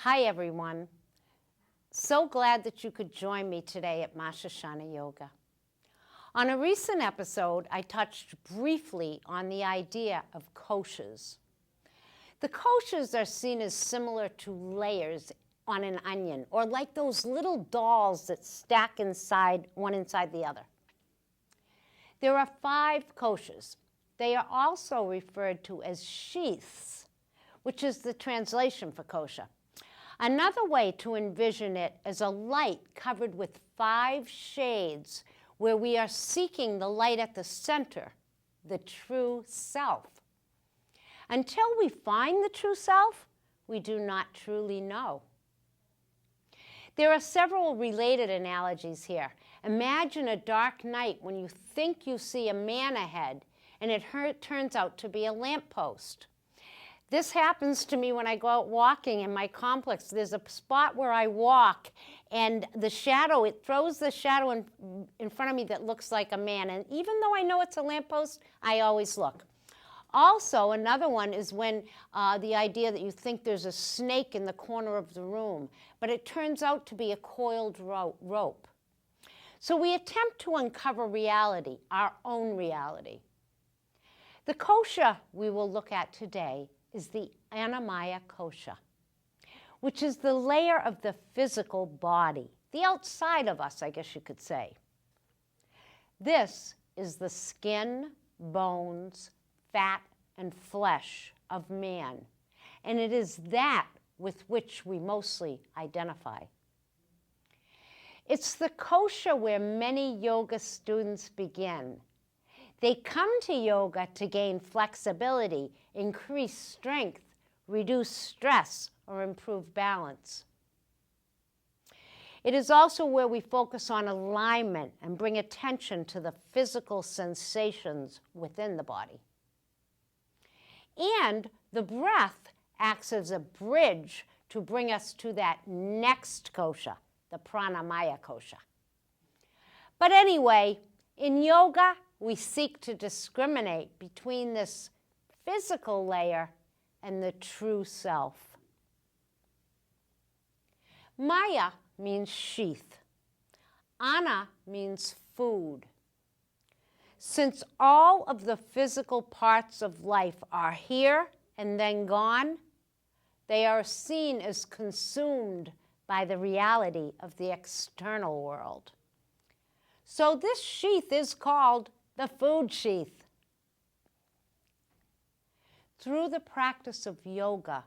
Hi everyone. So glad that you could join me today at Marshashana Yoga. On a recent episode, I touched briefly on the idea of koshas. The koshas are seen as similar to layers on an onion, or like those little dolls that stack one inside the other. There are 5 koshas. They are also referred to as sheaths, which is the translation for kosha. Another way to envision it is a light covered with 5 shades where we are seeking the light at the center, the true self. Until we find the true self, we do not truly know. There are several related analogies here. Imagine a dark night when you think you see a man ahead and it turns out to be a lamppost. This happens to me when I go out walking in my complex. There's a spot where I walk and the shadow, it throws the shadow in front of me that looks like a man. And even though I know it's a lamppost, I always look. Also, another one is when the idea that you think there's a snake in the corner of the room, but it turns out to be a coiled rope. So we attempt to uncover reality, our own reality. The kosha we will look at today is the Annamaya Kosha, which is the layer of the physical body, the outside of us, I guess you could say. This is the skin, bones, fat, and flesh of man, and it is that with which we mostly identify. It's the kosha where many yoga students begin. They come to yoga to gain flexibility, increase strength, reduce stress, or improve balance. It is also where we focus on alignment and bring attention to the physical sensations within the body. And the breath acts as a bridge to bring us to that next kosha, the Annamaya Kosha. But anyway, in yoga, we seek to discriminate between this physical layer and the true self. Maya means sheath. Anna means food. Since all of the physical parts of life are here and then gone, they are seen as consumed by the reality of the external world. So this sheath is called the food sheath. Through the practice of yoga,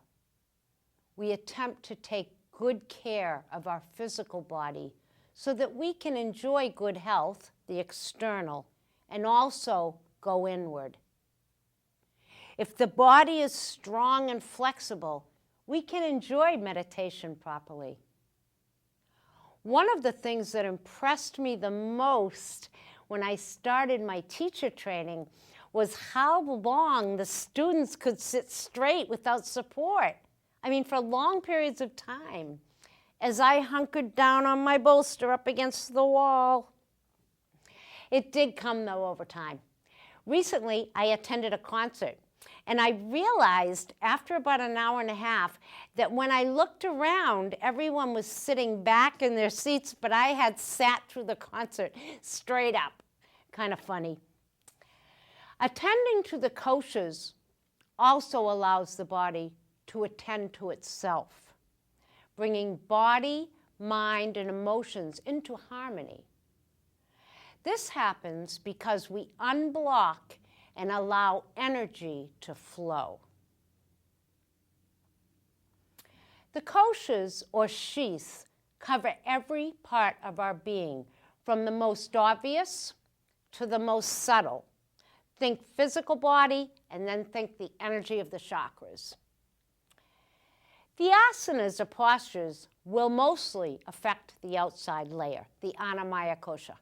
we attempt to take good care of our physical body so that we can enjoy good health, the external, and also go inward. If the body is strong and flexible, we can enjoy meditation properly. One of the things that impressed me the most when I started my teacher training was how long the students could sit straight without support. I mean, for long periods of time, as I hunkered down on my bolster up against the wall. It did come, though, over time. Recently, I attended a concert, and I realized after about an hour and a half that when I looked around, everyone was sitting back in their seats, but I had sat through the concert straight up. Kind of funny. Attending to the koshas also allows the body to attend to itself, bringing body, mind, and emotions into harmony. This happens because we unblock and allow energy to flow. The koshas, or sheaths, cover every part of our being, from the most obvious to the most subtle. Think physical body, and then think the energy of the chakras. The asanas, or postures, will mostly affect the outside layer, the Annamaya Kosha.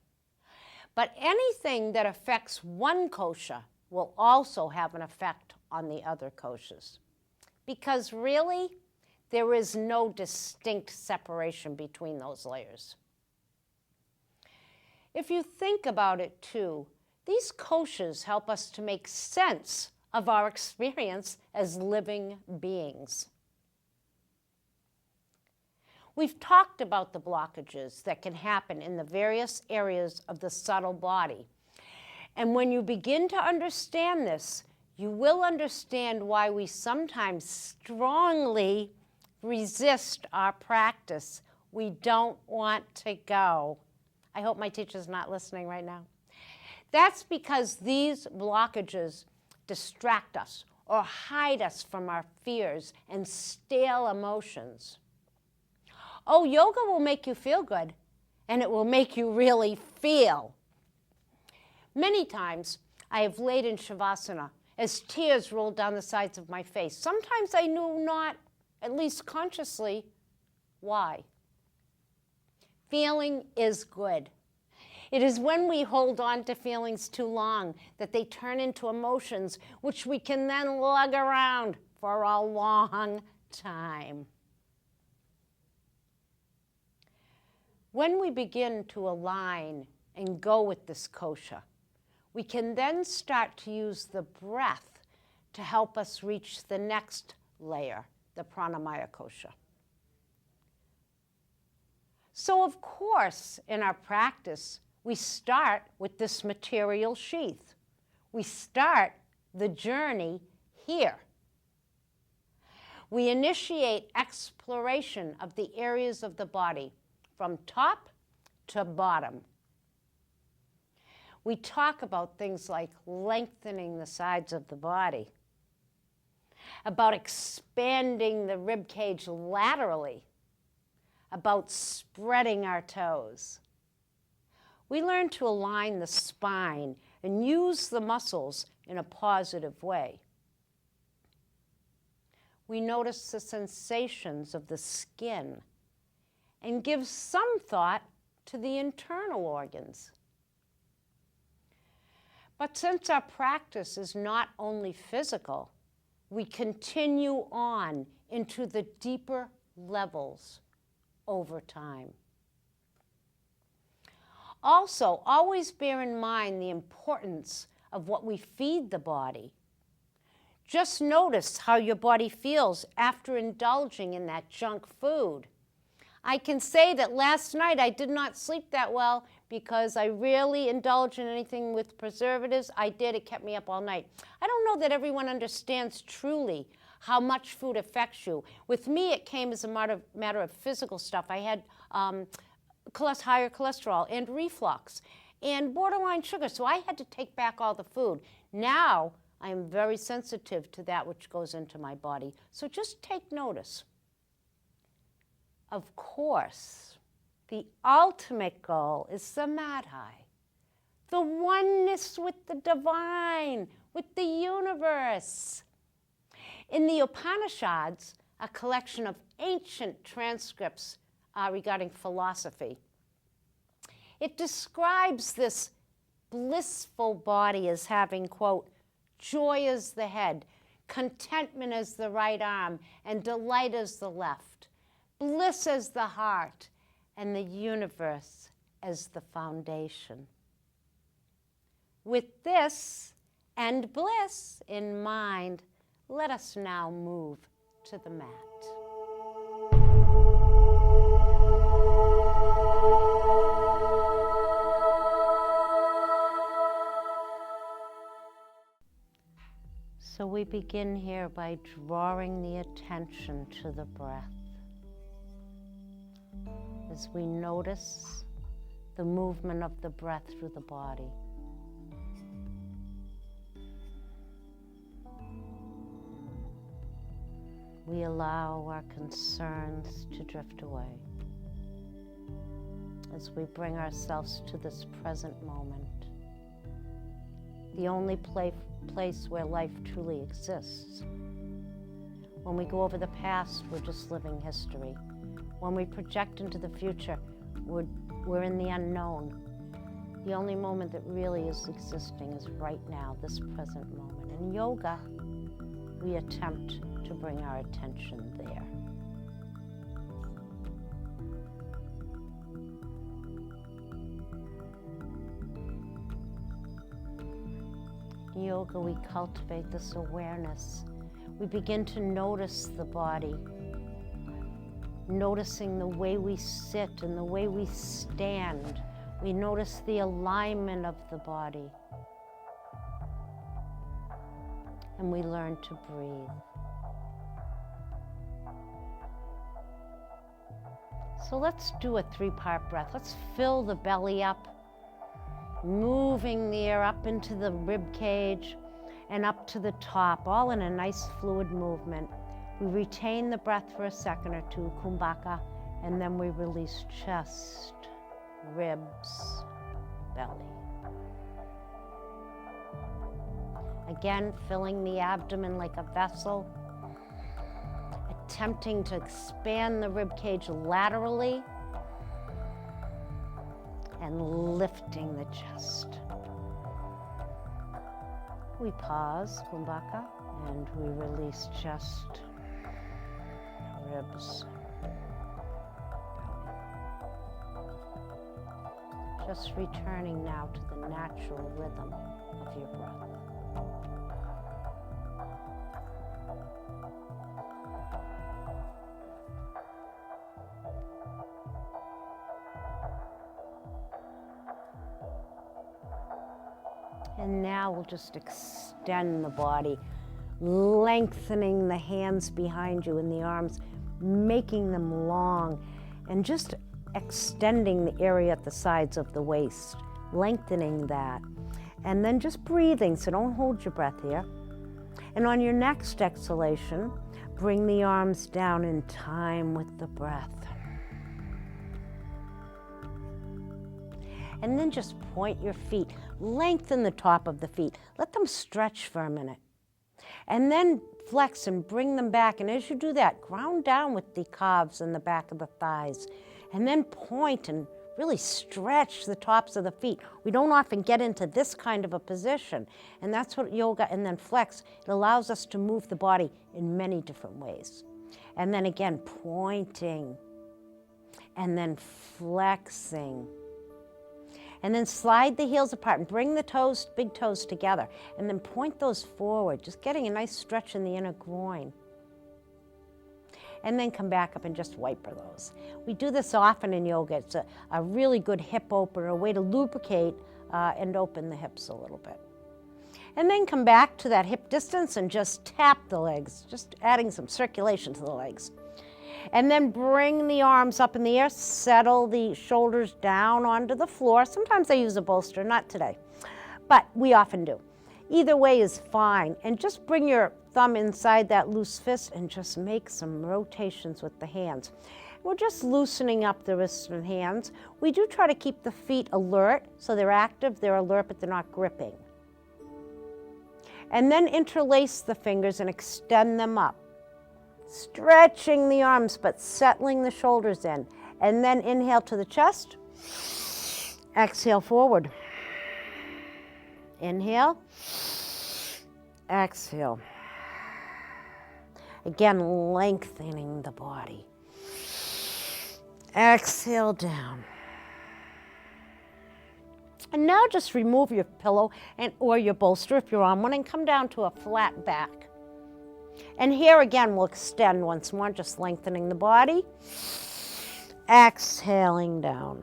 But anything that affects one kosha will also have an effect on the other koshas. Because really, there is no distinct separation between those layers. If you think about it too, these koshas help us to make sense of our experience as living beings. We've talked about the blockages that can happen in the various areas of the subtle body. And when you begin to understand this, you will understand why we sometimes strongly resist our practice. We don't want to go. I hope my teacher's not listening right now. That's because these blockages distract us or hide us from our fears and stale emotions. Oh, yoga will make you feel good, and it will make you really feel. Many times I have laid in Shavasana as tears rolled down the sides of my face. Sometimes I knew not, at least consciously, why. Feeling is good. It is when we hold on to feelings too long that they turn into emotions, which we can then lug around for a long time. When we begin to align and go with this kosha, we can then start to use the breath to help us reach the next layer, the Annamaya Kosha. So of course, in our practice, we start with this material sheath. We start the journey here. We initiate exploration of the areas of the body from top to bottom. We talk about things like lengthening the sides of the body, about expanding the rib cage laterally, about spreading our toes. We learn to align the spine and use the muscles in a positive way. We notice the sensations of the skin and give some thought to the internal organs. But since our practice is not only physical, we continue on into the deeper levels over time. Also, always bear in mind the importance of what we feed the body. Just notice how your body feels after indulging in that junk food. I can say that last night I did not sleep that well because I rarely indulge in anything with preservatives. I did. It kept me up all night. I don't know that everyone understands truly how much food affects you. With me, it came as a matter of physical stuff. I had higher cholesterol and reflux and borderline sugar, so I had to take back all the food. Now, I am very sensitive to that which goes into my body. So just take notice. Of course, the ultimate goal is samadhi, the oneness with the divine, with the universe. In the Upanishads, a collection of ancient transcripts regarding philosophy, it describes this blissful body as having, quote, joy as the head, contentment as the right arm, and delight as the left, bliss as the heart, and the universe as the foundation. With this and bliss in mind, let us now move to the mat. So we begin here by drawing the attention to the breath. As we notice the movement of the breath through the body. We allow our concerns to drift away as we bring ourselves to this present moment, the only place where life truly exists. When we go over the past, we're just living history. When we project into the future, we're in the unknown. The only moment that really is existing is right now, this present moment. In yoga, we attempt to bring our attention there. In yoga, we cultivate this awareness. We begin to notice the body. noticing the way we sit and the way we stand. We notice the alignment of the body. And we learn to breathe. So let's do a 3-part breath. Let's fill the belly up, moving the air up into the rib cage and up to the top, all in a nice fluid movement. We retain the breath for a second or two, kumbhaka, and then we release chest, ribs, belly. Again, filling the abdomen like a vessel, attempting to expand the rib cage laterally, and lifting the chest. We pause, kumbhaka, and we release chest, ribs, belly. Just returning now to the natural rhythm of your breath. And now we'll just extend the body, lengthening the hands behind you and the arms, making them long, and just extending the area at the sides of the waist, lengthening that. And then just breathing, so don't hold your breath here. And on your next exhalation, bring the arms down in time with the breath. And then just point your feet, lengthen the top of the feet, let them stretch for a minute. And then flex and bring them back. And as you do that, ground down with the calves and the back of the thighs. And then point and really stretch the tops of the feet. We don't often get into this kind of a position. And that's what yoga, and then flex. It allows us to move the body in many different ways. And then again, pointing. And then flexing. And then slide the heels apart and bring the toes, big toes together. And then point those forward, just getting a nice stretch in the inner groin. And then come back up and just wiper those. We do this often in yoga. It's a really good hip opener, a way to lubricate and open the hips a little bit. And then come back to that hip distance and just tap the legs, just adding some circulation to the legs. And then bring the arms up in the air, settle the shoulders down onto the floor. Sometimes I use a bolster, not today, but we often do. Either way is fine. And just bring your thumb inside that loose fist and just make some rotations with the hands. We're just loosening up the wrists and hands. We do try to keep the feet alert, so they're active, they're alert, but they're not gripping. And then interlace the fingers and extend them up. Stretching the arms, but settling the shoulders in. And then inhale to the chest. Exhale forward. Inhale. Exhale. Again, lengthening the body. Exhale down. And now just remove your pillow or your bolster if you're on one and come down to a flat back. And here again, we'll extend once more, just lengthening the body. Exhaling down.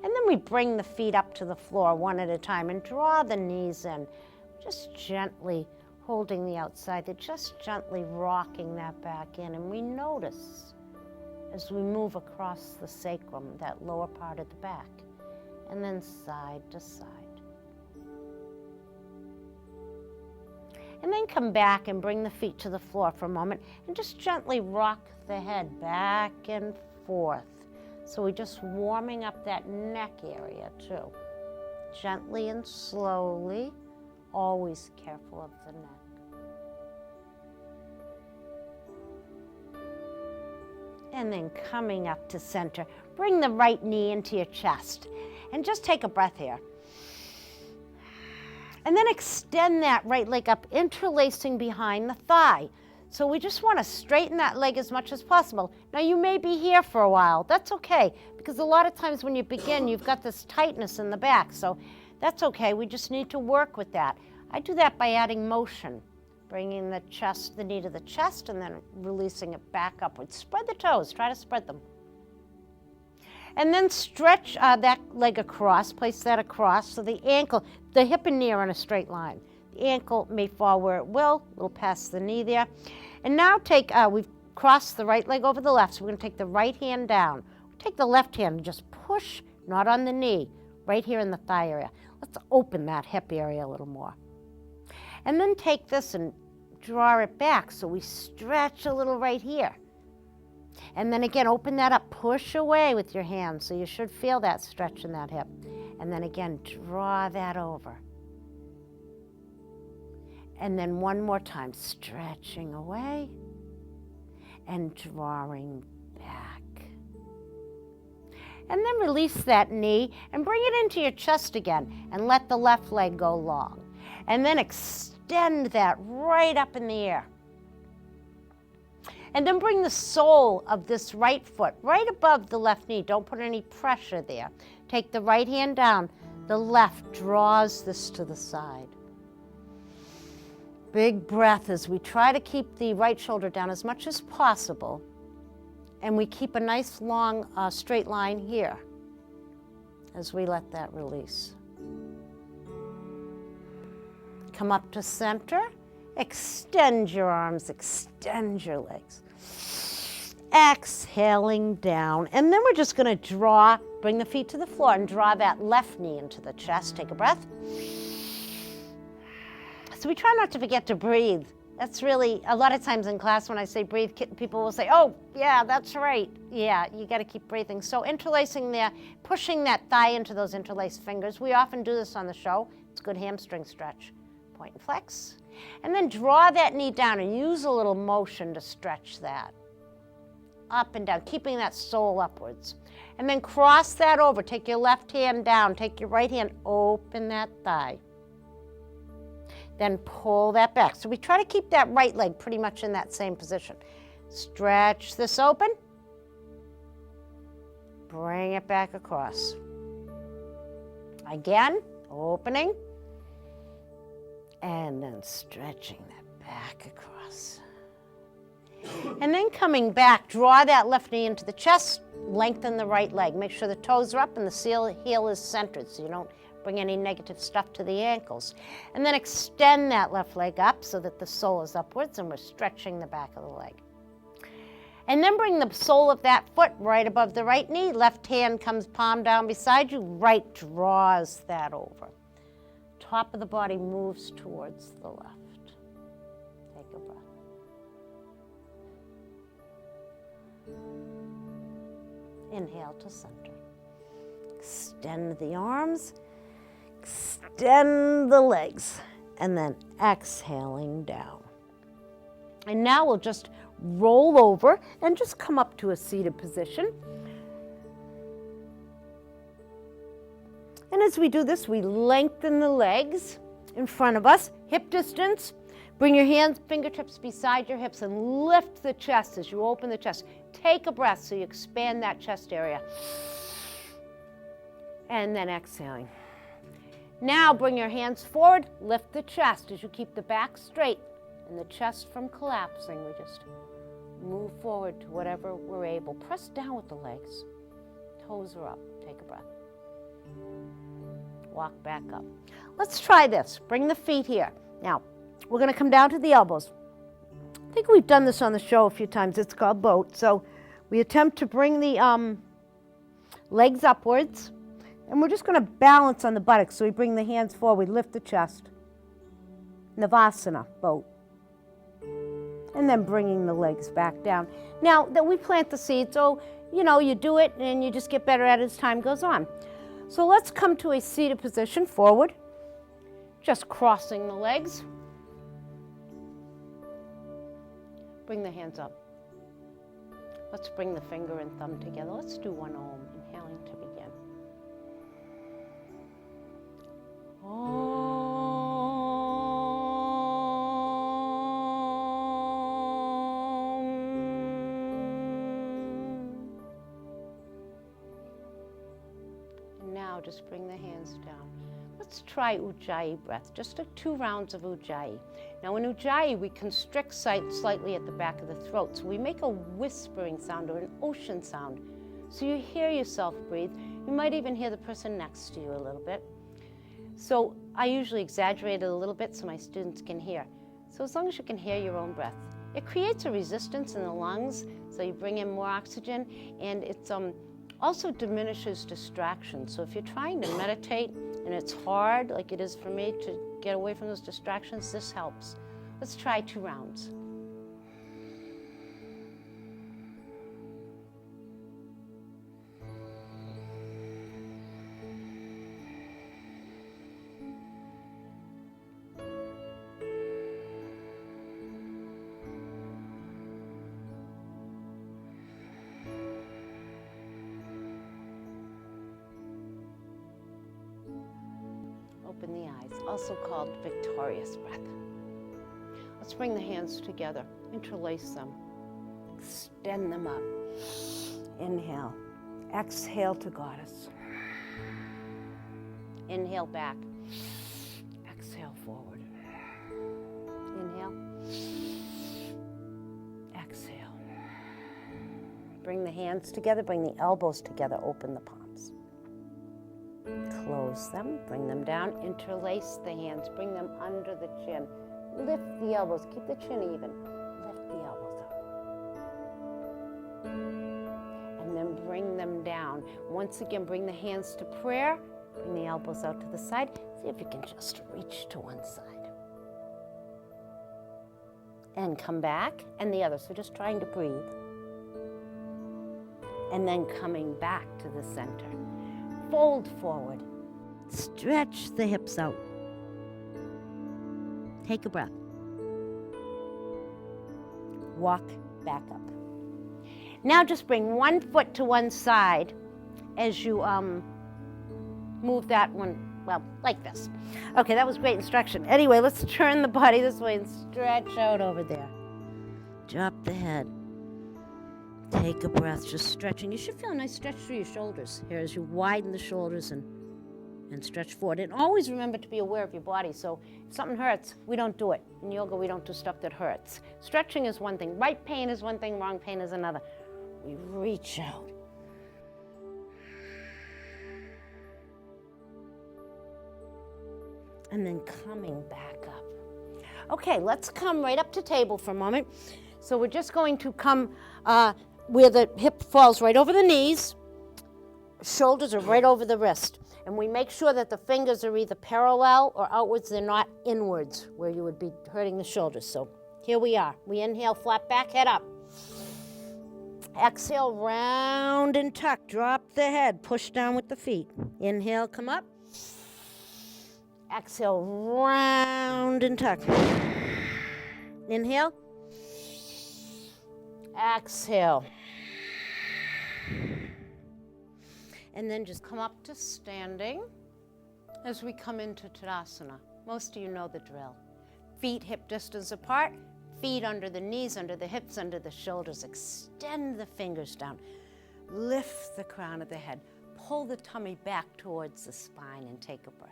And then we bring the feet up to the floor one at a time and draw the knees in. Just gently holding the outside, just gently rocking that back in. And we notice as we move across the sacrum, that lower part of the back, and then side to side. And then come back and bring the feet to the floor for a moment and just gently rock the head back and forth. So we're just warming up that neck area too. Gently and slowly, always careful of the neck. And then coming up to center, bring the right knee into your chest and just take a breath here. And then extend that right leg up, interlacing behind the thigh. So we just want to straighten that leg as much as possible. Now you may be here for a while. That's okay, because a lot of times when you begin, you've got this tightness in the back. So that's okay. We just need to work with that. I do that by adding motion. Bringing the knee to the chest and then releasing it back upwards. Spread the toes, try to spread them. And then stretch that leg across, place that across so the ankle, the hip and knee are in a straight line. The ankle may fall where it will, a little past the knee there. And now we've crossed the right leg over the left, so we're gonna take the right hand down. Take the left hand and just push, not on the knee, right here in the thigh area. Let's open that hip area a little more. And then take this and draw it back so we stretch a little right here. And then again, open that up, push away with your hands so you should feel that stretch in that hip. And then again, draw that over. And then one more time, stretching away and drawing back. And then release that knee and bring it into your chest again and let the left leg go long. And then extend that right up in the air. And then bring the sole of this right foot right above the left knee. Don't put any pressure there. Take the right hand down. The left draws this to the side. Big breath as we try to keep the right shoulder down as much as possible. And we keep a nice long straight line here as we let that release. Come up to center, extend your arms, extend your legs. Exhaling down, and then we're just gonna bring the feet to the floor and draw that left knee into the chest. Take a breath. So we try not to forget to breathe. That's really, a lot of times in class when I say breathe, people will say, oh, yeah, that's right. Yeah, you gotta keep breathing. So interlacing there, pushing that thigh into those interlaced fingers. We often do this on the show. It's a good hamstring stretch. Point and flex. And then draw that knee down and use a little motion to stretch that. Up and down, keeping that sole upwards. And then cross that over. Take your left hand down. Take your right hand, open that thigh. Then pull that back. So we try to keep that right leg pretty much in that same position. Stretch this open. Bring it back across. Again, opening. And then stretching that back across. And then coming back, draw that left knee into the chest, lengthen the right leg. Make sure the toes are up and the heel is centered so you don't bring any negative stuff to the ankles. And then extend that left leg up so that the sole is upwards and we're stretching the back of the leg. And then bring the sole of that foot right above the right knee. Left hand comes palm down beside you. Right draws that over. Top of the body moves towards the left. Take a breath. Inhale to center. Extend the arms. Extend the legs. And then exhaling down. And now we'll just roll over and just come up to a seated position. And as we do this, we lengthen the legs in front of us, hip distance. Bring your hands, fingertips beside your hips and lift the chest as you open the chest. Take a breath so you expand that chest area. And then exhaling. Now bring your hands forward, lift the chest as you keep the back straight and the chest from collapsing. We just move forward to whatever we're able. Press down with the legs. Toes are up. Take a breath. Walk back up. Let's try this. Bring the feet here. Now, we're going to come down to the elbows. I think we've done this on the show a few times. It's called boat. So we attempt to bring the legs upwards, and we're just going to balance on the buttocks. So we bring the hands forward, lift the chest. Navasana, boat. And then bringing the legs back down. Now, that we plant the seed, so, you do it and you just get better at it as time goes on. So let's come to a seated position, forward. Just crossing the legs. Bring the hands up. Let's bring the finger and thumb together. Let's do one Om, inhaling to begin. Om. And now just bring the hands down. Let's try Ujjayi breath, just 2 rounds of Ujjayi. Now in Ujjayi, we constrict slightly at the back of the throat, so we make a whispering sound or an ocean sound. So you hear yourself breathe. You might even hear the person next to you a little bit. So I usually exaggerate it a little bit so my students can hear. So as long as you can hear your own breath. It creates a resistance in the lungs, so you bring in more oxygen, and it also diminishes distraction. So if you're trying to meditate and it's hard, like it is for me, to get away from those distractions, this helps. Let's try 2 rounds. Open the eyes, also called victorious breath. Let's bring the hands together, interlace them, extend them up. Inhale, exhale to goddess. Inhale back, exhale forward. Inhale, exhale. Bring the hands together, bring the elbows together, open the palms. Close them, bring them down, interlace the hands, bring them under the chin. Lift the elbows, keep the chin even. Lift the elbows up. And then bring them down. Once again, bring the hands to prayer, bring the elbows out to the side. See if you can just reach to one side. And come back, and the other. So just trying to breathe. And then coming back to the center. Fold forward. Stretch the hips out. Take a breath. Walk back up. Now just bring one foot to one side as you move that one, well, like this. Okay, that was great instruction. Anyway, let's turn the body this way and stretch out over there. Drop the head. Take a breath, just stretching. You should feel a nice stretch through your shoulders here as you widen the shoulders and stretch forward. And always remember to be aware of your body. So if something hurts, we don't do it. In yoga, we don't do stuff that hurts. Stretching is one thing. Right pain is one thing, wrong pain is another. We reach out. And then coming back up. Okay, let's come right up to table for a moment. So we're just going to come where the hip falls right over the knees, shoulders are right over the wrist. And we make sure that the fingers are either parallel or outwards, they're not inwards where you would be hurting the shoulders. So here we are. We inhale, flat back, head up. Exhale, round and tuck. Drop the head, push down with the feet. Inhale, come up. Exhale, round and tuck. Inhale. Exhale. And then just come up to standing as we come into Tadasana. Most of you know the drill. Feet hip distance apart, feet under the knees, under the hips, under the shoulders. Extend the fingers down. Lift the crown of the head. Pull the tummy back towards the spine and take a breath.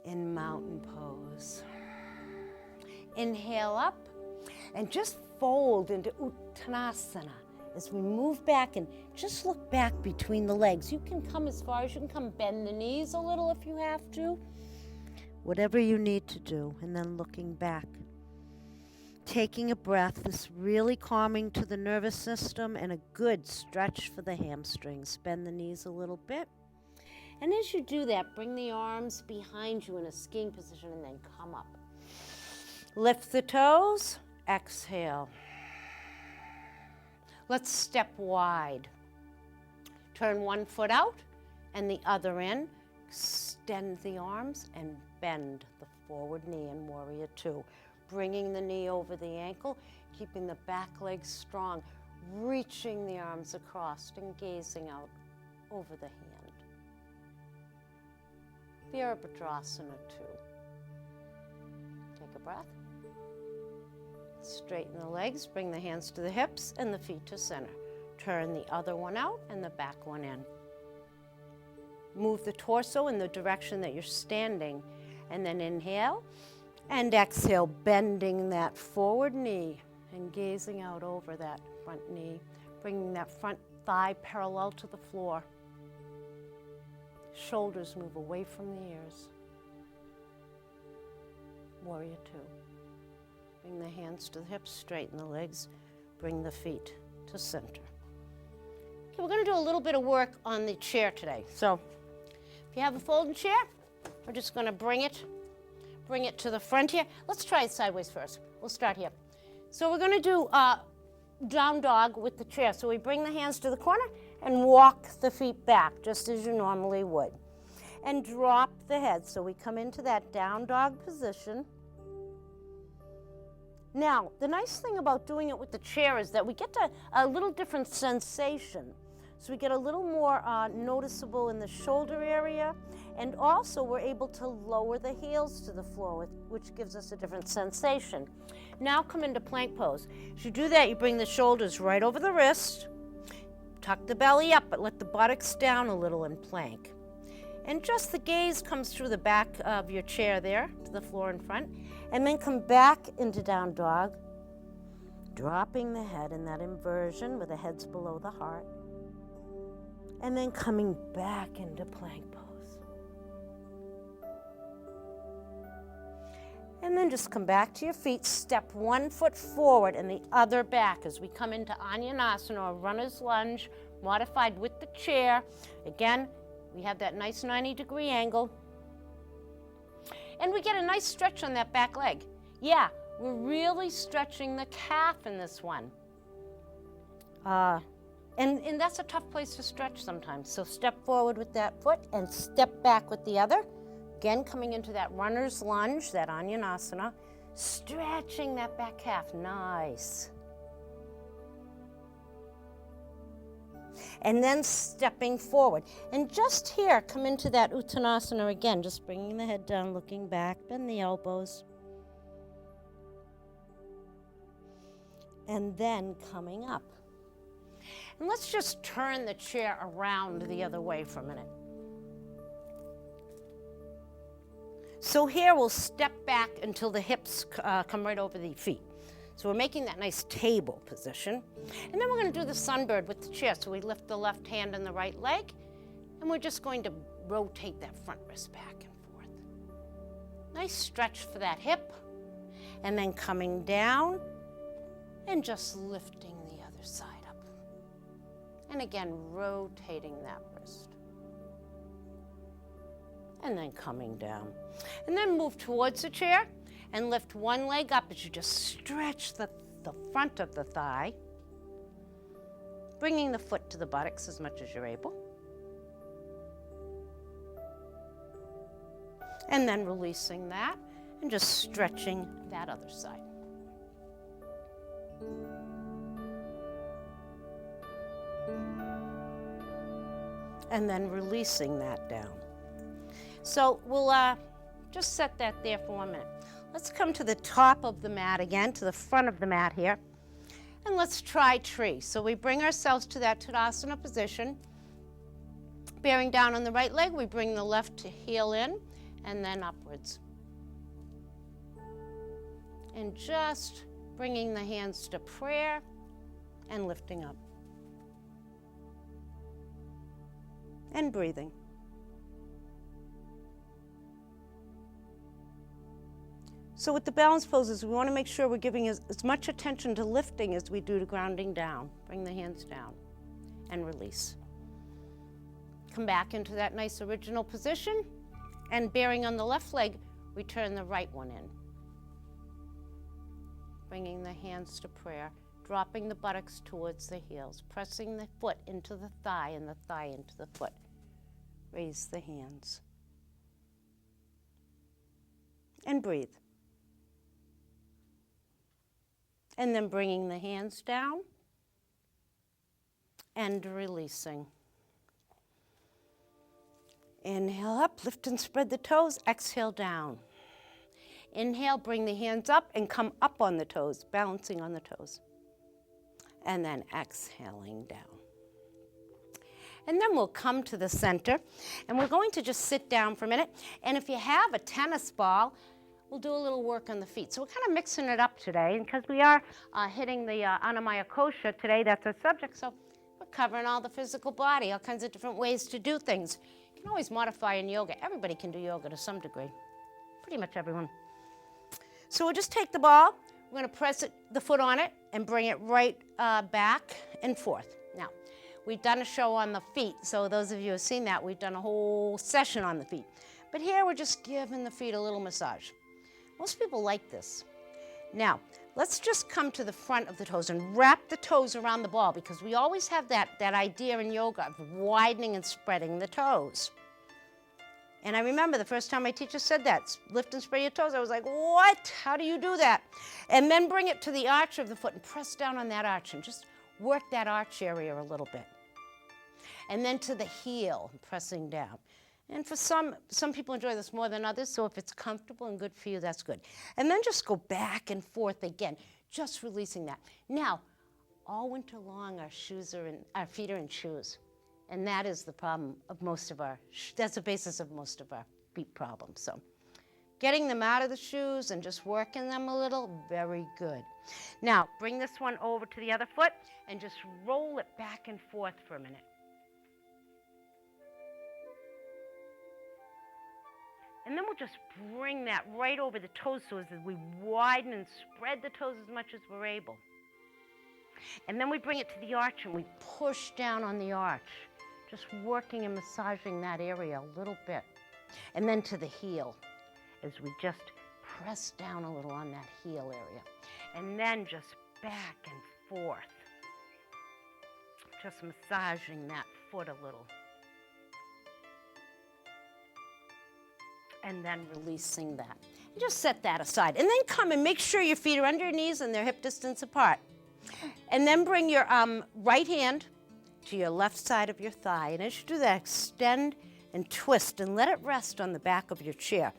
In mountain pose. Inhale up and just fold into Uttanasana. As we move back and just look back between the legs. You can come as far as you can come. Bend the knees a little if you have to. Whatever you need to do. And then looking back. Taking a breath. This really calming to the nervous system and a good stretch for the hamstrings. Bend the knees a little bit. And as you do that, bring the arms behind you in a skiing position and then come up. Lift the toes. Exhale. Let's step wide. Turn one foot out and the other in. Extend the arms and bend the forward knee in Warrior Two. Bringing the knee over the ankle, keeping the back leg strong, reaching the arms across and gazing out over the hand. Virabhadrasana 2. Take a breath. Straighten the legs, bring the hands to the hips and the feet to center. Turn the other one out and the back one in. move the torso in the direction that you're standing. And then inhale and exhale, bending that forward knee and gazing out over that front knee, bringing that front thigh parallel to the floor. Shoulders move away from the ears. Warrior two. Bring the hands to the hips, straighten the legs, bring the feet to center. Okay, we're going to do a little bit of work on the chair today. So if you have a folding chair, we're just going to bring it to the front here. Let's try it sideways first. We'll start here. So we're going to do down dog with the chair. So we bring the hands to the corner and walk the feet back just as you normally would. And drop the head. So we come into that down dog position. Now, the nice thing about doing it with the chair is that we get a little different sensation. So we get a little more noticeable in the shoulder area, and also we're able to lower the heels to the floor, which gives us a different sensation. Now come into plank pose. As you do that, you bring the shoulders right over the wrist, tuck the belly up, but let the buttocks down a little in plank. And just the gaze comes through the back of your chair there to the floor in front, and then come back into down dog, dropping the head in that inversion where the head's below the heart, and then coming back into plank pose. And then just come back to your feet, step one foot forward and the other back as we come into Annamaya or runner's lunge, modified with the chair. Again, we have that nice 90-degree angle. And we get a nice stretch on that back leg. Yeah, we're really stretching the calf in this one. And that's a tough place to stretch sometimes. So step forward with that foot and step back with the other. Again, coming into that runner's lunge, that Annamaya, stretching that back calf. Nice. And then stepping forward. And just here, come into that Uttanasana again, just bringing the head down, looking back, bend the elbows. And then coming up. And let's just turn the chair around the other way for a minute. So here we'll step back until the hips come right over the feet. So we're making that nice table position. And then we're going to do the sunbird with the chair. So we lift the left hand and the right leg, and we're just going to rotate that front wrist back and forth. Nice stretch for that hip. And then coming down and just lifting the other side up. And again, rotating that wrist. And then coming down. And then move towards the chair. And lift one leg up as you just stretch the front of the thigh, bringing the foot to the buttocks as much as you're able. And then releasing that and just stretching that other side. And then releasing that down. So we'll just set that there for 1 minute. Let's come to the top of the mat again, to the front of the mat here. And let's try tree. So we bring ourselves to that Tadasana position. Bearing down on the right leg, we bring the left heel in and then upwards. And just bringing the hands to prayer and lifting up. And breathing. So with the balance poses, we want to make sure we're giving as much attention to lifting as we do to grounding down. Bring the hands down and release. Come back into that nice original position, and bearing on the left leg, we turn the right one in. Bringing the hands to prayer, dropping the buttocks towards the heels, pressing the foot into the thigh and the thigh into the foot. Raise the hands. And breathe. And then bringing the hands down and releasing. Inhale up, lift and spread the toes. Exhale down. Inhale, bring the hands up and come up on the toes, balancing on the toes. And then exhaling down. And then we'll come to the center, and we're going to just sit down for a minute. And if you have a tennis ball, we'll do a little work on the feet. So we're kind of mixing it up today, because we are hitting the Annamaya Kosha today. That's our subject. So we're covering all the physical body, all kinds of different ways to do things. You can always modify in yoga. Everybody can do yoga to some degree, pretty much everyone. So we'll just take the ball. We're going to press the foot on it and bring it right back and forth. Now, we've done a show on the feet, so those of you who have seen that, we've done a whole session on the feet. But here we're just giving the feet a little massage. Most people like this. Now, let's just come to the front of the toes and wrap the toes around the ball, because we always have that idea in yoga of widening and spreading the toes. And I remember the first time my teacher said that, lift and spread your toes, I was like, what? How do you do that? And then bring it to the arch of the foot and press down on that arch and just work that arch area a little bit. And then to the heel, pressing down. And for some people enjoy this more than others, so if it's comfortable and good for you, that's good. And then just go back and forth again, just releasing that. Now, all winter long, our feet are in shoes. And that is the problem of that's the basis of most of our feet problems. So getting them out of the shoes and just working them a little, very good. Now, bring this one over to the other foot and just roll it back and forth for a minute. And then we'll just bring that right over the toes so as we widen and spread the toes as much as we're able. And then we bring it to the arch and we push down on the arch, just working and massaging that area a little bit. And then to the heel, as we just press down a little on that heel area. And then just back and forth, just massaging that foot a little. And then releasing that. And just set that aside. And then come and make sure your feet are under your knees and they're hip distance apart. And then bring your right hand to your left side of your thigh. And as you do that, extend and twist and let it rest on the back of your chair.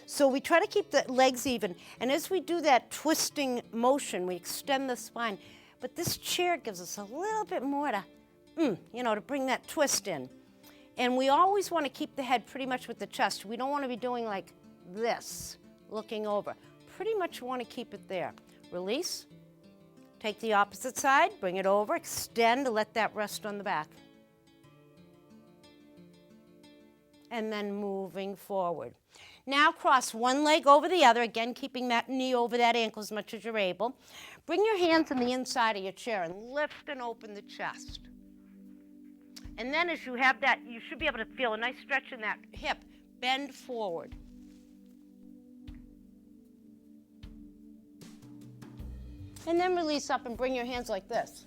So we try to keep the legs even. And as we do that twisting motion, we extend the spine. But this chair gives us a little bit more to bring that twist in. And we always want to keep the head pretty much with the chest. We don't want to be doing like this, looking over. Pretty much want to keep it there. Release. Take the opposite side, bring it over, extend to let that rest on the back. And then moving forward. Now cross one leg over the other, again keeping that knee over that ankle as much as you're able. Bring your hands on the inside of your chair and lift and open the chest. And then as you have that, you should be able to feel a nice stretch in that hip. Bend forward. And then release up and bring your hands like this.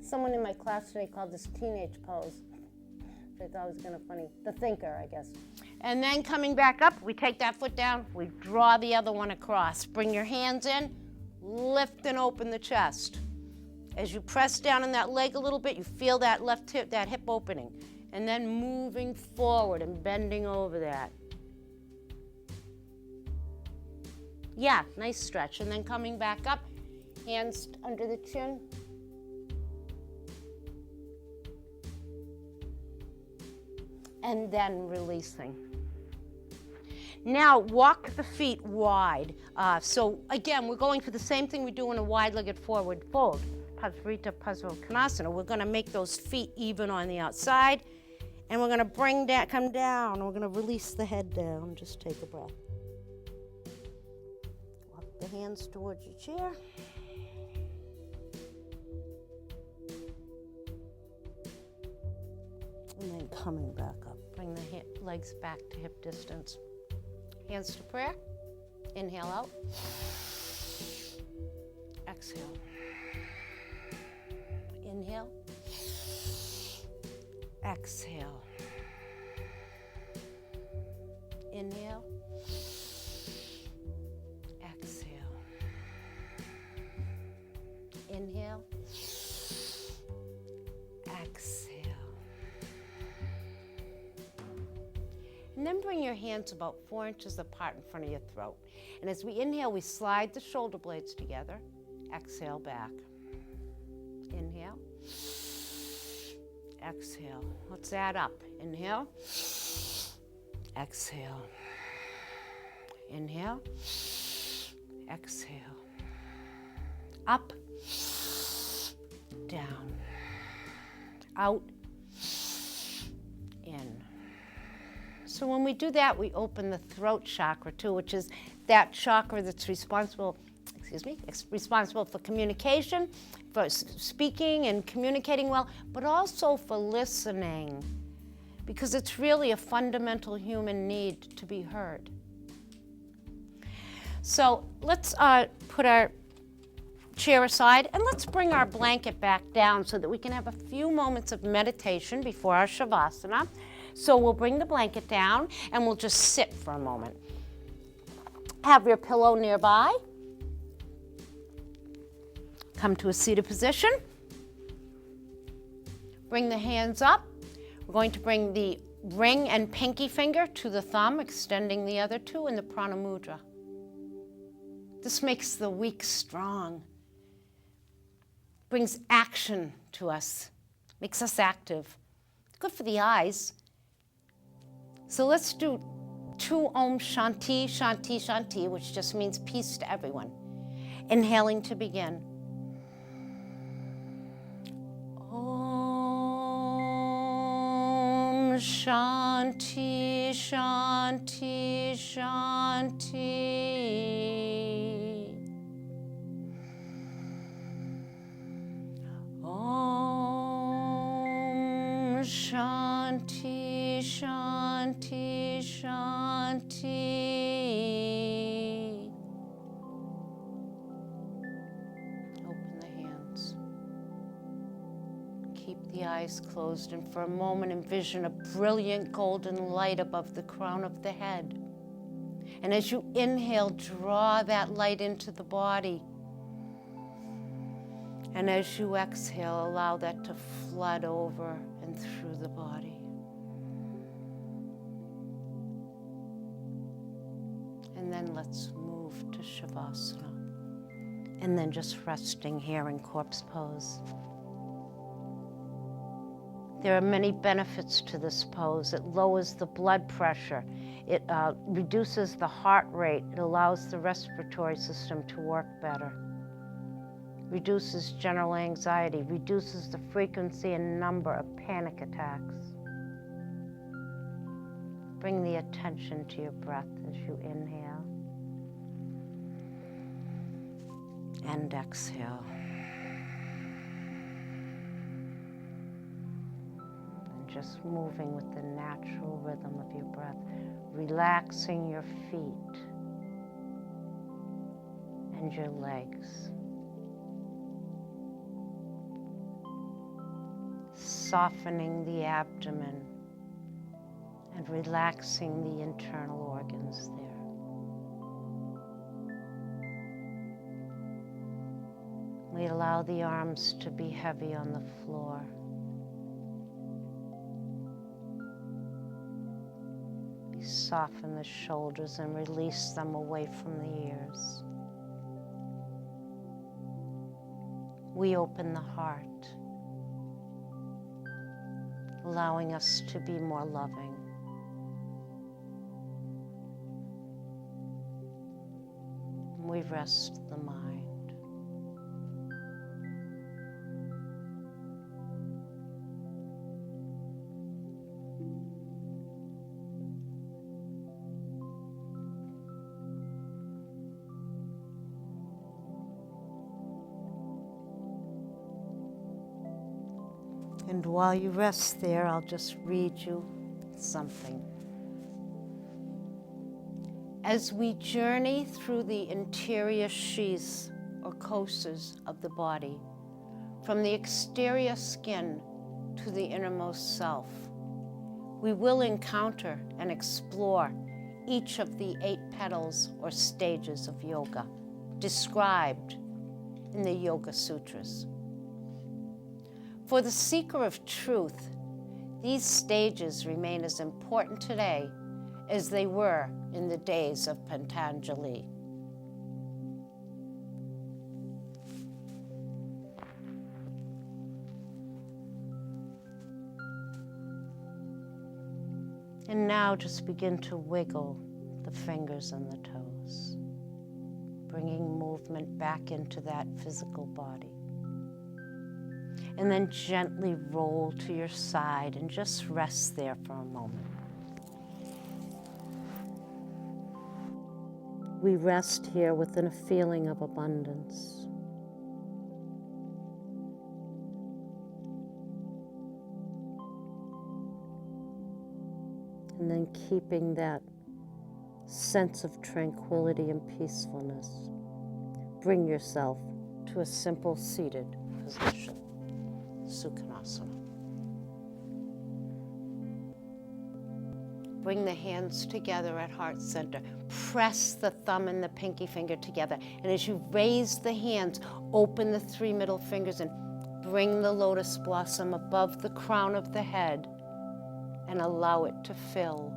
Someone in my class today called this teenage pose, which I thought was kind of funny. The thinker, I guess. And then coming back up, we take that foot down, we draw the other one across. Bring your hands in, lift and open the chest. As you press down on that leg a little bit, you feel that left hip, that hip opening. And then moving forward and bending over that. Yeah, nice stretch. And then coming back up, hands under the chin. And then releasing. Now walk the feet wide. So again, we're going for the same thing we do in a wide-legged forward fold. Pasvarita Pasvakonasana. We're going to make those feet even on the outside. And we're going to come down. We're going to release the head down. Just take a breath. Walk the hands towards your chair. And then coming back up. Bring the legs back to hip distance. Hands to prayer. Inhale out. Exhale. Inhale. Exhale. Inhale. Exhale. Inhale. Exhale. And then bring your hands about 4 inches apart in front of your throat. And as we inhale, we slide the shoulder blades together. Exhale back. Inhale. exhale. Let's add up. Inhale, exhale. Inhale, exhale. Up, down, out, in. So when we do that, we open the throat chakra too, which is that chakra that's responsible for communication, for speaking and communicating well, but also for listening, because it's really a fundamental human need to be heard. So let's put our chair aside and let's bring our blanket back down so that we can have a few moments of meditation before our Shavasana. So we'll bring the blanket down and we'll just sit for a moment. Have your pillow nearby. Come to a seated position. Bring the hands up. We're going to bring the ring and pinky finger to the thumb, extending the other two in the Prana Mudra. This makes the weak strong, brings action to us, makes us active. It's good for the eyes. So let's do 2 Om Shanti, Shanti, Shanti, which just means peace to everyone. Inhaling to begin. Om Shanti, Shanti, Shanti. Om Shanti, Shanti, Shanti. Open the hands. Keep the eyes closed, and for a moment envision a brilliant golden light above the crown of the head. And as you inhale, draw that light into the body. And as you exhale, allow that to flood over and through the body. And then let's move to Shavasana. And then just resting here in corpse pose. There are many benefits to this pose. It lowers the blood pressure. It reduces the heart rate. It allows the respiratory system to work better. Reduces general anxiety, reduces the frequency and number of panic attacks. Bring the attention to your breath as you inhale and exhale. And just moving with the natural rhythm of your breath, relaxing your feet and your legs. Softening the abdomen and relaxing the internal organs there. We allow the arms to be heavy on the floor. We soften the shoulders and release them away from the ears. We open the heart, allowing us to be more loving. We rest the mind. And while you rest there, I'll just read you something. As we journey through the interior sheaths or koshas of the body, from the exterior skin to the innermost self, we will encounter and explore each of the 8 petals or stages of yoga described in the Yoga Sutras. For the seeker of truth, these stages remain as important today as they were in the days of Patanjali. And now just begin to wiggle the fingers and the toes, bringing movement back into that physical body. And then gently roll to your side and just rest there for a moment. We rest here within a feeling of abundance. And then keeping that sense of tranquility and peacefulness, bring yourself to a simple seated position, Sukhanasana. Bring the hands together at heart center. Press the thumb and the pinky finger together. And as you raise the hands, open the 3 middle fingers and bring the lotus blossom above the crown of the head and allow it to fill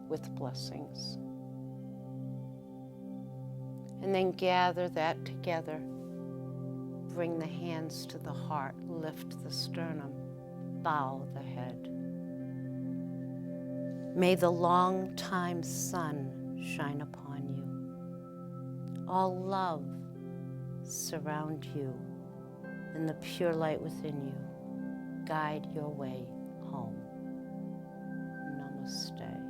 with blessings. And then gather that together. Bring the hands to the heart, lift the sternum, bow the head. May the long-time sun shine upon you. All love surround you, and the pure light within you guide your way home. Namaste.